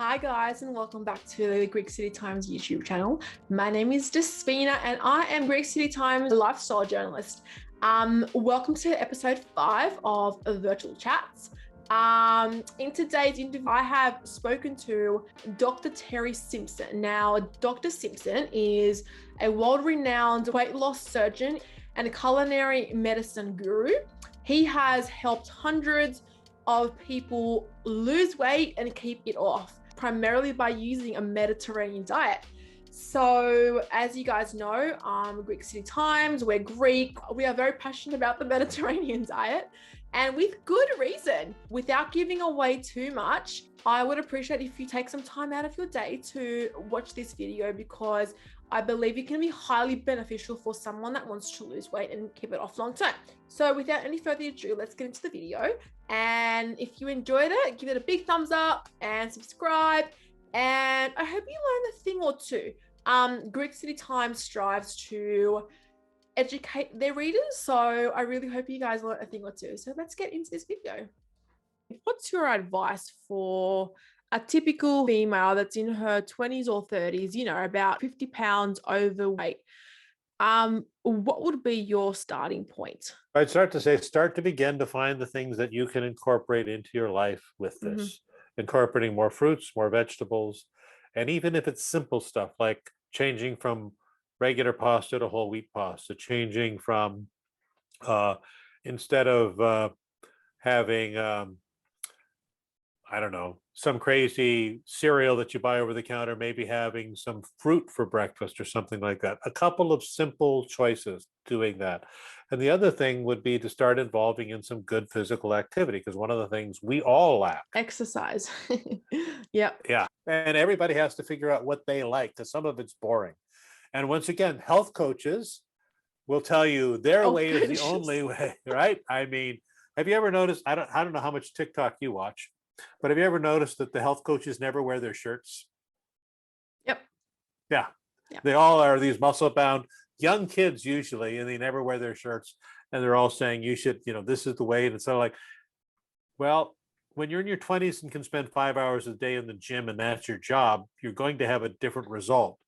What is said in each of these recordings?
Hi guys, and welcome back to the Greek City Times YouTube channel. My name is Despina and I am Greek City Times lifestyle journalist. Welcome to episode 5 of Virtual Chats. In today's interview, I have spoken to Dr. Terry Simpson. Now, Dr. Simpson is a world-renowned weight loss surgeon and a culinary medicine guru. He has helped hundreds of people lose weight and keep it off, primarily by using a Mediterranean diet. So as you guys know, Greek City Times, we're Greek. We are very passionate about the Mediterranean diet, and with good reason. Without giving away too much, I would appreciate if you take some time out of your day to watch this video, because I believe it can be highly beneficial for someone that wants to lose weight and keep it off long term. So without any further ado, let's get into the video. And if you enjoyed it, give it a big thumbs up and subscribe. And I hope you learned a thing or two. Greek City Times strives to educate their readers, so I really hope you guys learned a thing or two. So let's get into this video. What's your advice for a typical female that's in her 20s or 30s, you know, about 50 pounds overweight? What would be your starting point? I'd start to begin to find the things that you can incorporate into your life with this, incorporating more fruits, more vegetables. And even if it's simple stuff like changing from regular pasta to whole wheat pasta, changing from instead of having I don't know, some crazy cereal that you buy over the counter, maybe having some fruit for breakfast or something like that. A couple of simple choices doing that. And the other thing would be to start involving in some good physical activity, because one of the things we all lack. Exercise. Yep. Yeah. And everybody has to figure out what they like, because some of it's boring. And once again, health coaches will tell you their way is the only way, right? I mean, have you ever noticed, I don't know how much TikTok you watch, but have you ever noticed that the health coaches never wear their shirts? Yep. Yeah. They all are these muscle bound young kids usually, and they never wear their shirts. And they're all saying you should, you know, this is the way. And it's sort of like, well, when you're in your 20s and can spend 5 hours a day in the gym and that's your job, you're going to have a different result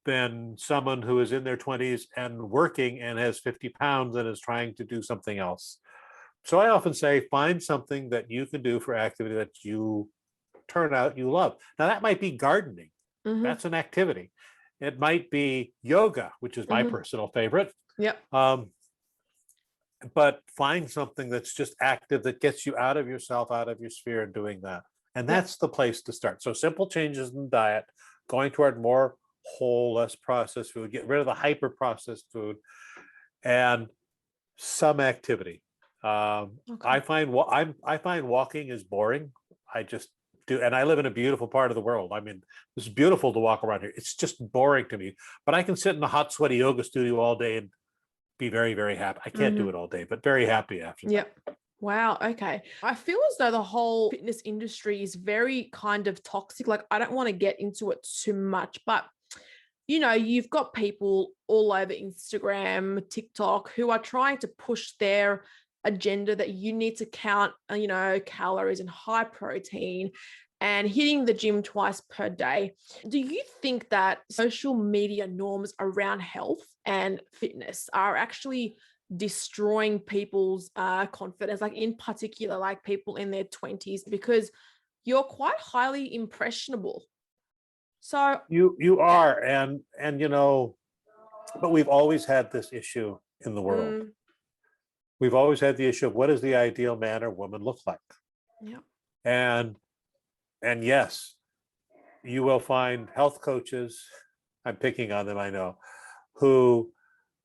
than someone who is in their 20s and working and has 50 pounds and is trying to do something else. So I often say, find something that you can do for activity that you turn out you love. Now that might be gardening. That's an activity. It might be yoga, which is my personal favorite. Yep. But find something that's just active, that gets you out of yourself, out of your sphere, and doing that. And that's the place to start. So simple changes in diet, going toward more whole, less processed food, get rid of the hyper processed food, and some activity. I find walking is boring. I just do, and I live in a beautiful part of the world. I mean, it's beautiful to walk around here. It's just boring to me. But I can sit in a hot, sweaty yoga studio all day and be very, very happy. I can't do it all day, but very happy after that. Yep. Wow. Okay. I feel as though the whole fitness industry is very kind of toxic. Like, I don't want to get into it too much, but you know, you've got people all over Instagram, TikTok, who are trying to push their agenda that you need to count, you know, calories and high protein and hitting the gym twice per day. Do you think that social media norms around health and fitness are actually destroying people's confidence, like in particular, like people in their 20s, because you're quite highly impressionable? So you are, and you know, but we've always had this issue in the world. We've always had the issue of what does the ideal man or woman look like? Yeah. And yes, you will find health coaches, I'm picking on them, I know, who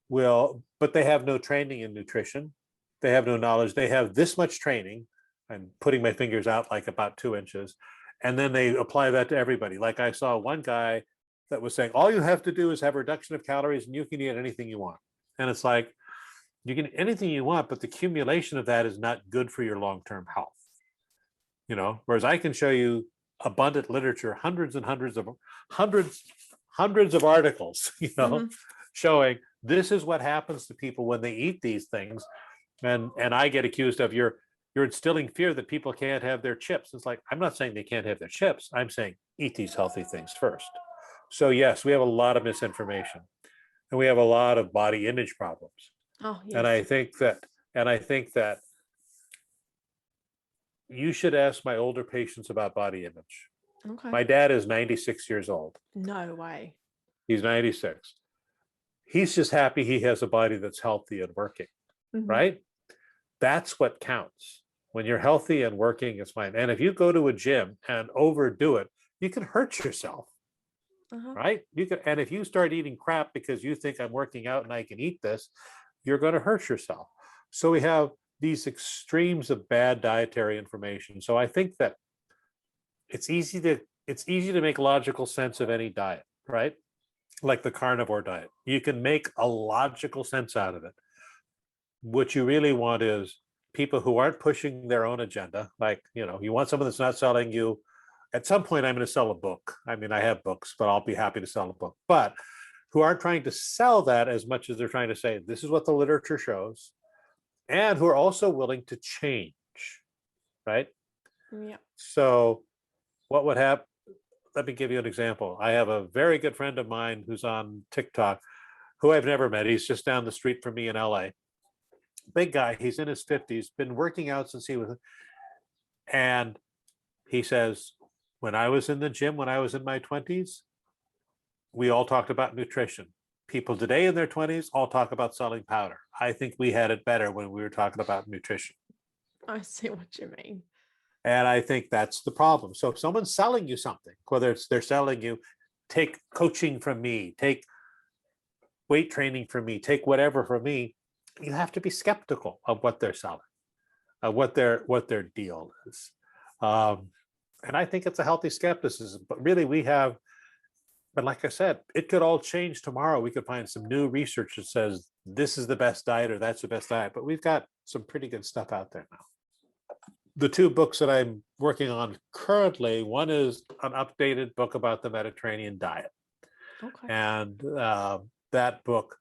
will, but they have no training in nutrition. They have no knowledge. They have this much training. I'm putting my fingers out like about 2 inches. And then they apply that to everybody. Like I saw one guy that was saying, all you have to do is have a reduction of calories and you can eat anything you want. And it's like, you can eat anything you want, but the accumulation of that is not good for your long-term health. You know, whereas I can show you abundant literature, hundreds and hundreds of articles, you know, showing this is what happens to people when they eat these things. And I get accused of you're instilling fear that people can't have their chips. It's like, I'm not saying they can't have their chips. I'm saying eat these healthy things first. So yes, we have a lot of misinformation and we have a lot of body image problems. Oh, yes. And I think that you should ask my older patients about body image. Okay. My dad is 96 years old. No way. He's 96. He's just happy he has a body that's healthy and working, right? That's what counts. When you're healthy and working, it's fine. And if you go to a gym and overdo it, you can hurt yourself, right? You can, and if you start eating crap because you think I'm working out and I can eat this, you're going to hurt yourself. So we have these extremes of bad dietary information. So I think that it's easy to make logical sense of any diet, right? Like the carnivore diet. You can make a logical sense out of it. What you really want is people who aren't pushing their own agenda. Like, you want someone that's not selling you. At some point, I'm going to sell a book. I mean, I have books, but I'll be happy to sell a book. But who aren't trying to sell that as much as they're trying to say, this is what the literature shows, and who are also willing to change, right? Yeah. So what would happen? Let me give you an example. I have a very good friend of mine who's on TikTok, who I've never met. He's just down the street from me in LA. Big guy, he's in his 50s, been working out since he was, and he says, when I was in the gym, when I was in my 20s, we all talked about nutrition. People today in their 20s all talk about selling powder. I think we had it better when we were talking about nutrition. I see what you mean. And I think that's the problem. So if someone's selling you something, whether it's they're selling you, take coaching from me, take weight training from me, take whatever from me, you have to be skeptical of what they're selling, of what their deal is. And I think it's a healthy skepticism, but really but like I said, it could all change tomorrow. We could find some new research that says this is the best diet or that's the best diet, but we've got some pretty good stuff out there now. The two books that I'm working on currently, one is an updated book about the Mediterranean diet. Okay. And that book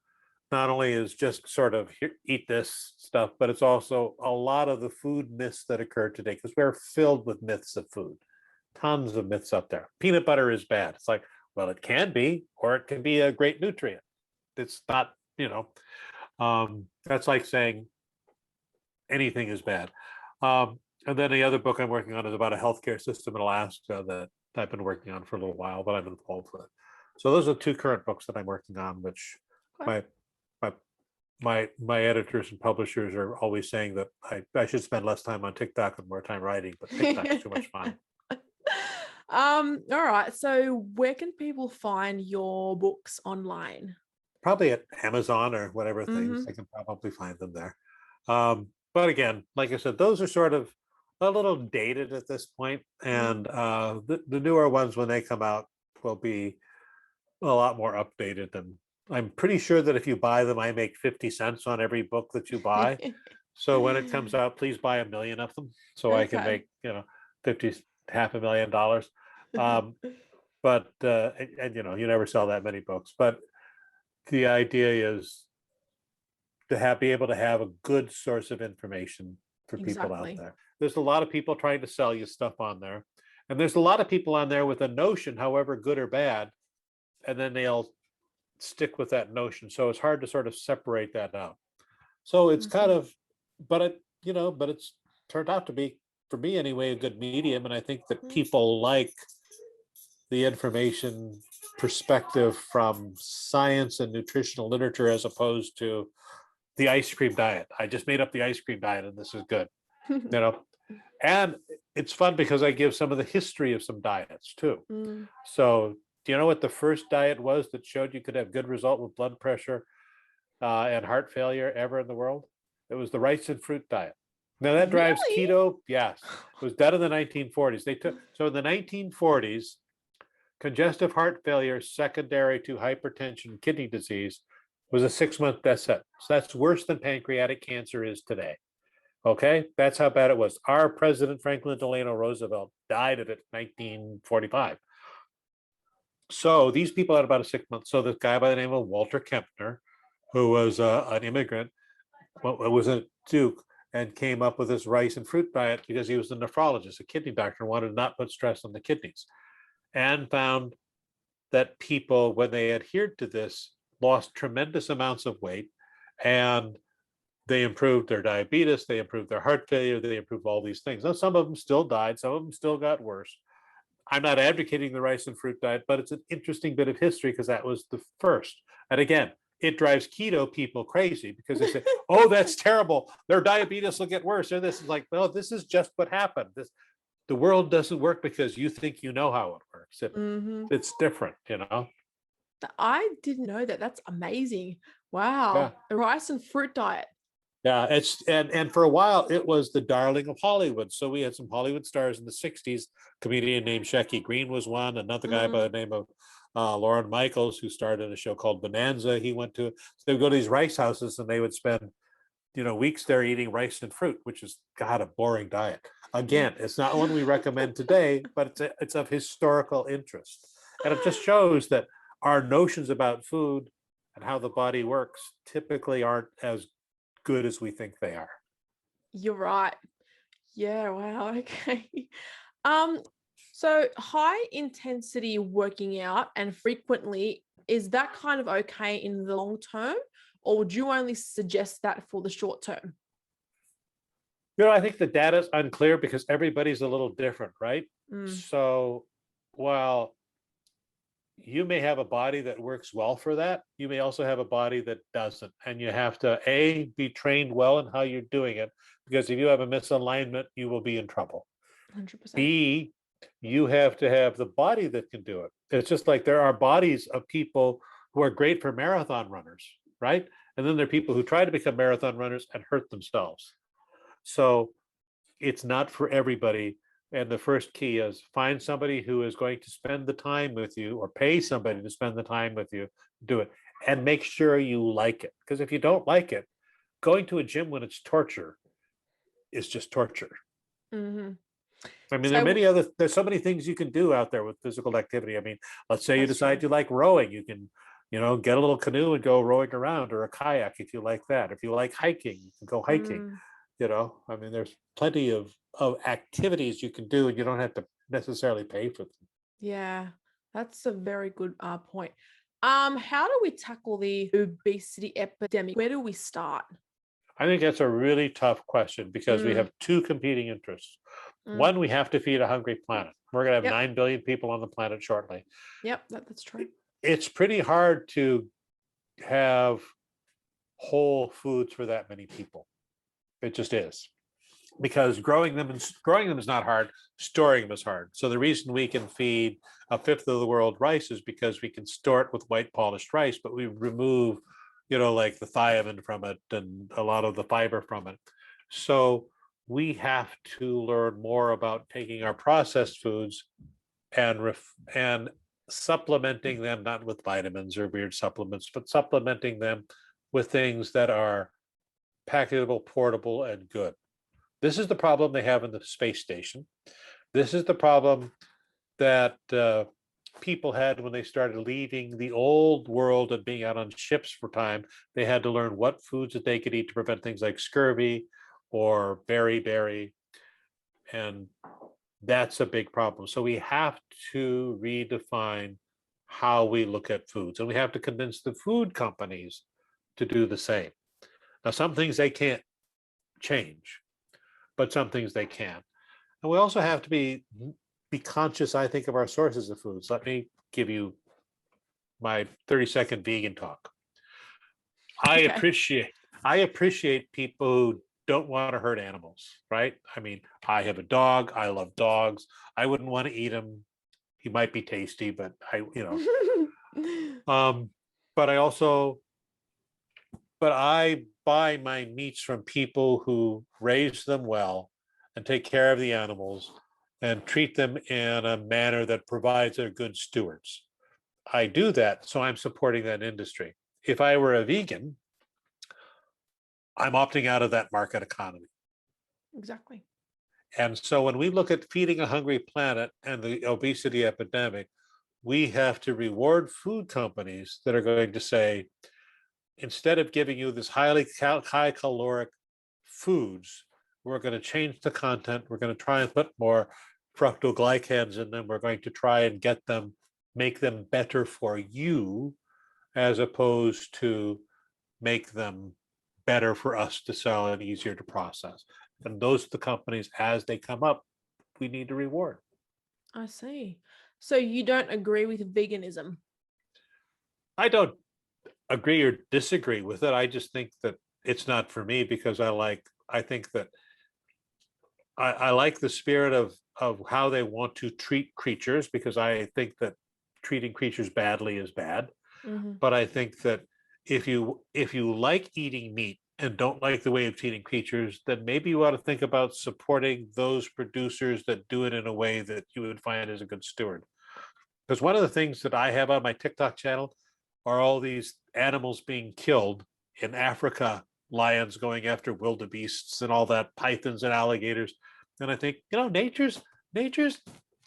not only is just sort of eat this stuff, but it's also a lot of the food myths that occur today, because we're filled with myths of food. Tons of myths up there. Peanut butter is bad. It's like, well, it can be, or it can be a great nutrient. It's not, that's like saying anything is bad. And then the other book I'm working on is about a healthcare system in Alaska that I've been working on for a little while, that I'm involved with. So those are two current books that I'm working on, which my editors and publishers are always saying that I should spend less time on TikTok and more time writing, but TikTok is too much fun. All right. So where can people find your books online? Probably at Amazon or whatever things. They can probably find them there. But again, like I said, those are sort of a little dated at this point, and the newer ones, when they come out, will be a lot more updated. And I'm pretty sure that if you buy them, I make 50 cents on every book that you buy. So when it comes out, please buy 1 million of them, so I can make $500,000. But you never sell that many books. But the idea is to be able to have a good source of information for people out there. There's a lot of people trying to sell you stuff on there, and there's a lot of people on there with a notion, however good or bad, and then they'll stick with that notion. So it's hard to sort of separate that out. So it's kind of, but it's turned out to be, for me anyway, a good medium. And I think that people like the information perspective from science and nutritional literature, as opposed to the ice cream diet. I just made up the ice cream diet and this is good, and it's fun because I give some of the history of some diets too. So do you know what the first diet was that showed you could have good result with blood pressure and heart failure ever in the world? It was the rice and fruit diet. Now that drives keto. Yes, it was done in the 1940s. So in the 1940s, congestive heart failure secondary to hypertension, kidney disease, was a 6-month death sentence. So that's worse than pancreatic cancer is today. Okay, that's how bad it was. Our president, Franklin Delano Roosevelt, died of it in 1945. So these people had about a 6-month. So this guy by the name of Walter Kempner, who was an immigrant, was a Duke, and came up with this rice and fruit diet because he was a nephrologist, a kidney doctor, and wanted to not put stress on the kidneys, and found that people, when they adhered to this, lost tremendous amounts of weight, and they improved their diabetes, they improved their heart failure, they improved all these things. Now, some of them still died, some of them still got worse. I'm not advocating the rice and fruit diet, but it's an interesting bit of history because that was the first. And again, it drives keto people crazy because they say, oh, that's terrible. Their diabetes will get worse. And this is like, well, this is just what happened. The world doesn't work because you think you know how it works. It's different, you know? I didn't know that. That's amazing. Wow. Yeah. A rice and fruit diet. Yeah, and for a while it was the darling of Hollywood. So we had some Hollywood stars in the 60s. Comedian named Shecky Green was one. Another guy by the name of Lorne Michaels, who starred in a show called Bonanza. He went to, so they would go to these rice houses and they would spend, weeks there eating rice and fruit, which is, God, a boring diet. Again, it's not one we recommend today, but it's of historical interest. And it just shows that our notions about food and how the body works typically aren't as good as we think they are. You're right. Yeah, wow. Okay. So high intensity working out and frequently, is that kind of okay in the long term, or would you only suggest that for the short term? I think the data is unclear because everybody's a little different, right? So while you may have a body that works well for that, you may also have a body that doesn't. And you have to, A, be trained well in how you're doing it, because if you have a misalignment, you will be in trouble. 100%. B, you have to have the body that can do it. It's just like there are bodies of people who are great for marathon runners, right? And then there are people who try to become marathon runners and hurt themselves. So it's not for everybody. And the first key is find somebody who is going to spend the time with you, or pay somebody to spend the time with you, do it, and make sure you like it. Because if you don't like it, going to a gym when it's torture is just torture. I mean, there's so many things you can do out there with physical activity. I mean, let's say you decide you like rowing, you can, get a little canoe and go rowing around, or a kayak if you like that. If you like hiking, you can go hiking. I mean, there's plenty of activities you can do, and you don't have to necessarily pay for them. Yeah, that's a very good point. How do we tackle the obesity epidemic? Where do we start? I think that's a really tough question because we have two competing interests. One, we have to feed a hungry planet. We're going to have 9 billion people on the planet shortly. Yep, that's true. It's pretty hard to have whole foods for that many people. It just is, because growing them is not hard. Storing them is hard. So the reason we can feed a fifth of the world rice is because we can store it with white polished rice, but we remove, like the thiamine from it and a lot of the fiber from it. So we have to learn more about taking our processed foods and supplementing them, not with vitamins or weird supplements, but supplementing them with things that are packable, portable, and good. This is the problem they have in the space station. This is the problem that people had when they started leaving the old world and being out on ships for time. They had to learn what foods that they could eat to prevent things like scurvy or beriberi, and that's a big problem. So we have to redefine how we look at foods, and we have to convince the food companies to do the same. Now, some things they can't change, but some things they can. And we also have to be conscious, I think, of our sources of foods. Let me give you my 30-second vegan talk. I appreciate people who don't want to hurt animals, right? I mean, I have a dog. I love dogs. I wouldn't want to eat him. He might be tasty, but but I buy my meats from people who raise them well and take care of the animals and treat them in a manner that provides they're good stewards. I do that, so I'm supporting that industry. If I were a vegan, I'm opting out of that market economy. Exactly. And so when we look at feeding a hungry planet and the obesity epidemic, we have to reward food companies that are going to say, instead of giving you this high caloric foods, we're going to change the content. We're going to try and put more fructoglycans in them. We're going to try and make them better for you, as opposed to make them better for us to sell and easier to process. And those are the companies, as they come up, we need to reward. I see. So you don't agree with veganism? I don't agree or disagree with it. I just think that it's not for me, because I think that I like the spirit of how they want to treat creatures, because I think that treating creatures badly is bad. Mm-hmm. But I think that if you like eating meat and don't like the way of treating creatures, then maybe you ought to think about supporting those producers that do it in a way that you would find as a good steward. Because one of the things that I have on my TikTok channel are all these animals being killed in Africa, lions going after wildebeests and all that, pythons and alligators. And I think, nature's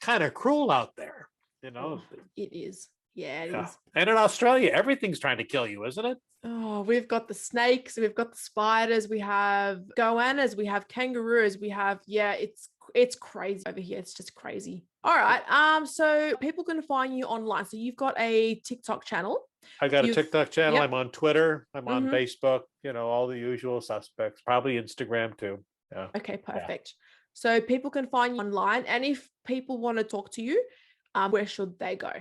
kind of cruel out there, It is. Yeah, it is. And in Australia, everything's trying to kill you, isn't it? Oh, we've got the snakes, we've got the spiders, we have goannas, we have kangaroos, we have, it's crazy over here. It's just crazy. All right. So people can find you online. So you've got a TikTok channel. I got a TikTok channel. Yep. I'm on Twitter. I'm on Facebook, all the usual suspects, probably Instagram too. Yeah. Okay, perfect. Yeah. So people can find you online. And if people want to talk to you, where should they go?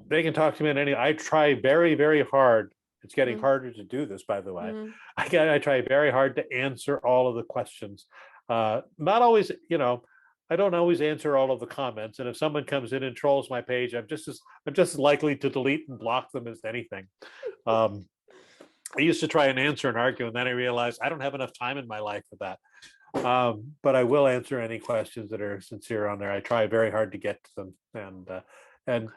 They can talk to me I try very, very hard. It's getting harder to do this, by the way. I try very hard to answer all of the questions. Not always, I don't always answer all of the comments. And if someone comes in and trolls my page, I'm just as likely to delete and block them as anything. I used to try and answer and argue, and then I realized I don't have enough time in my life for that. But I will answer any questions that are sincere on there. I try very hard to get to them, and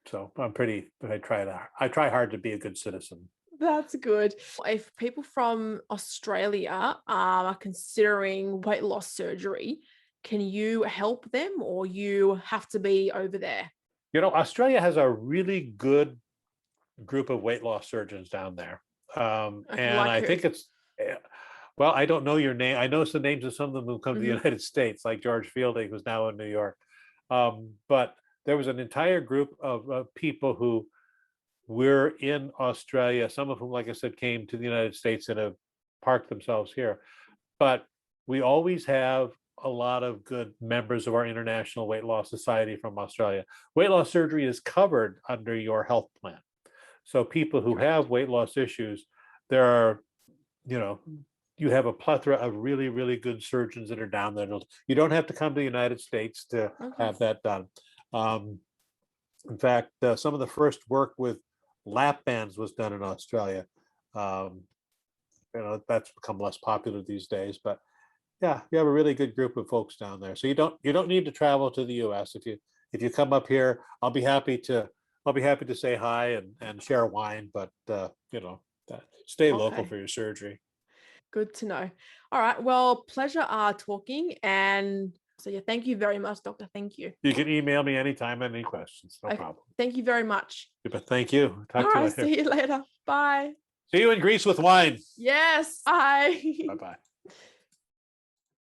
so I try hard to be a good citizen. That's good. If people from Australia are considering weight loss surgery, can you help them, or you have to be over there? Australia has a really good group of weight loss surgeons down there. And I think it's, well, I don't know your name. I know the names of some of them who come to the United States, like George Fielding, who's now in New York. But there was an entire group of people who were in Australia, some of whom, like I said, came to the United States and have parked themselves here. But we always have a lot of good members of our International Weight Loss Society from Australia. Weight loss surgery is covered under your health plan. So people who have weight loss issues, there are, you have a plethora of really, really good surgeons that are down there. You don't have to come to the United States to have that done. In fact, some of the first work with lap bands was done in Australia. That's become less popular these days, but yeah, you have a really good group of folks down there. So you don't need to travel to the US. If you come up here, I'll be happy to say hi and share wine, but stay local for your surgery. Good to know. All right. Well, pleasure talking. And so yeah, thank you very much, Doctor. Thank you. You can email me anytime, any questions. No problem. Thank you very much. But thank you. Talk to you later. See you later. Bye. See you in Greece with wine. Yes. Bye. Bye-bye.